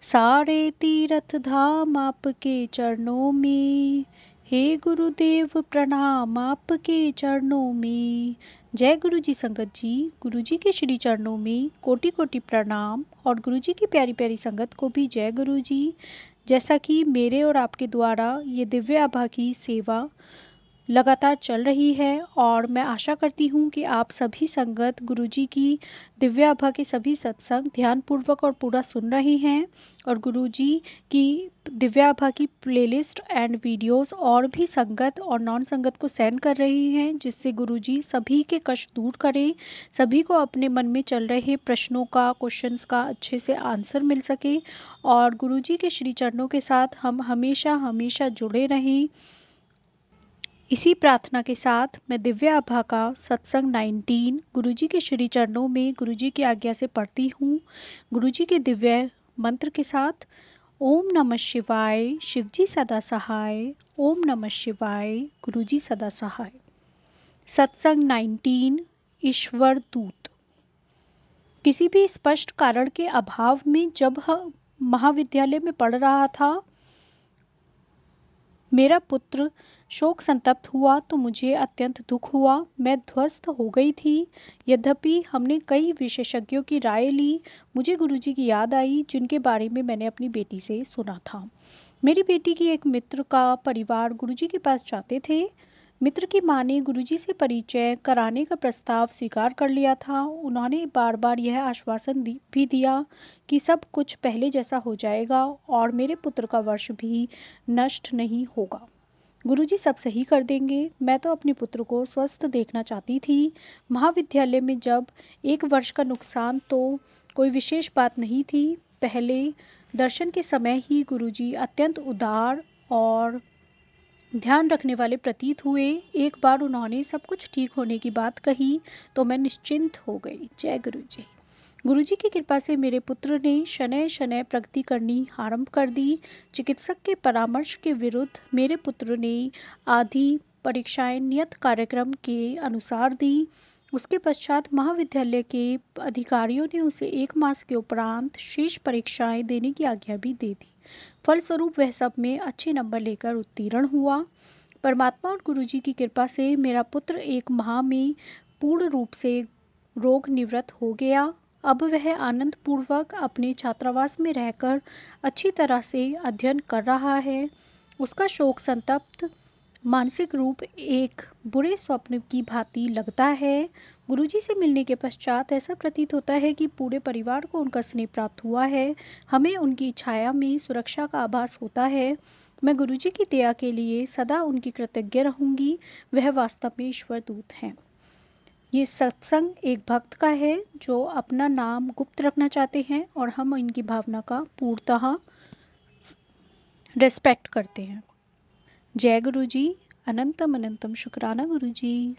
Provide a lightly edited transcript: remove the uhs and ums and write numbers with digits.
सारे तीर्थ धाम आपके चरणों में, हे गुरुदेव प्रणाम आपके चरणों में। जय गुरु जी संगत जी। गुरु जी के श्री चरणों में कोटि कोटि प्रणाम और गुरु जी की प्यारी प्यारी संगत को भी जय गुरु जी। जैसा कि मेरे और आपके द्वारा ये दिव्य आभा की सेवा लगातार चल रही है और मैं आशा करती हूँ कि आप सभी संगत गुरुजी की दिव्य आभा के सभी सत्संग ध्यानपूर्वक और पूरा सुन रहे हैं और गुरुजी की दिव्य आभा की प्लेलिस्ट एंड वीडियोस और भी संगत और नॉन संगत को सेंड कर रहे हैं, जिससे गुरुजी सभी के कष्ट दूर करें, सभी को अपने मन में चल रहे प्रश्नों का क्वेश्चंस का अच्छे से आंसर मिल सके और गुरुजी के श्री चरणों के साथ हम हमेशा हमेशा जुड़े रहें। इसी प्रार्थना के साथ मैं दिव्य आभा का सत्संग 19 गुरुजी के श्री चरणों में गुरुजी की आज्ञा से पढ़ती हूँ, गुरुजी के दिव्य मंत्र के साथ। ओम नमः शिवाय, शिवजी सदा सहाय। ओम नमः शिवाय, गुरुजी सदा सहाय। सत्संग 19 ईश्वर दूत। किसी भी स्पष्ट कारण के अभाव में जब महाविद्यालय में पढ़ रहा था, मेरा पुत्र शोक संतप्त हुआ तो मुझे अत्यंत दुख हुआ। मैं ध्वस्त हो गई थी। यद्यपि हमने कई विशेषज्ञों की राय ली, मुझे गुरुजी की याद आई जिनके बारे में मैंने अपनी बेटी से सुना था। मेरी बेटी की एक मित्र का परिवार गुरुजी के पास जाते थे। मित्र की मां ने गुरुजी से परिचय कराने का प्रस्ताव स्वीकार कर लिया था। उन्होंने बार बार यह आश्वासन भी दिया कि सब कुछ पहले जैसा हो जाएगा और मेरे पुत्र का वर्ष भी नष्ट नहीं होगा। गुरुजी सब सही कर देंगे। मैं तो अपने पुत्र को स्वस्थ देखना चाहती थी। महाविद्यालय में जब एक वर्ष का नुकसान तो कोई विशेष बात नहीं थी। पहले दर्शन के समय ही गुरुजी अत्यंत उदार और ध्यान रखने वाले प्रतीत हुए। एक बार उन्होंने सब कुछ ठीक होने की बात कही तो मैं निश्चिंत हो गई। जय गुरुजी। गुरुजी की कृपा से मेरे पुत्र ने शनय शनय प्रगति करनी आरंभ कर दी। चिकित्सक के परामर्श के विरुद्ध मेरे पुत्र ने आधी परीक्षाएं नियत कार्यक्रम के अनुसार दी। उसके पश्चात महाविद्यालय के अधिकारियों ने उसे 1 मास के उपरांत शेष परीक्षाएं देने की आज्ञा भी दे दी। फलस्वरूप वह सब में अच्छे नंबर लेकर उत्तीर्ण हुआ। परमात्मा और गुरुजी की कृपा से मेरा पुत्र 1 माह में पूर्ण रूप से रोग निवृत्त हो गया। अब वह आनंद पूर्वक अपने छात्रावास में रहकर अच्छी तरह से अध्ययन कर रहा है। उसका शोक संतप्त मानसिक रूप एक बुरे स्वप्न की भांति लगता है। गुरुजी से मिलने के पश्चात ऐसा प्रतीत होता है कि पूरे परिवार को उनका स्नेह प्राप्त हुआ है। हमें उनकी छाया में सुरक्षा का आभास होता है। मैं गुरुजी की दया के लिए सदा उनकी कृतज्ञ रहूंगी। वह वास्तव में ईश्वर दूत हैं। ये सत्संग एक भक्त का है जो अपना नाम गुप्त रखना चाहते हैं और हम इनकी भावना का पूर्णतः रिस्पेक्ट करते हैं। जय गुरुजी। अनंतम अनंतम शुक्राना गुरुजी।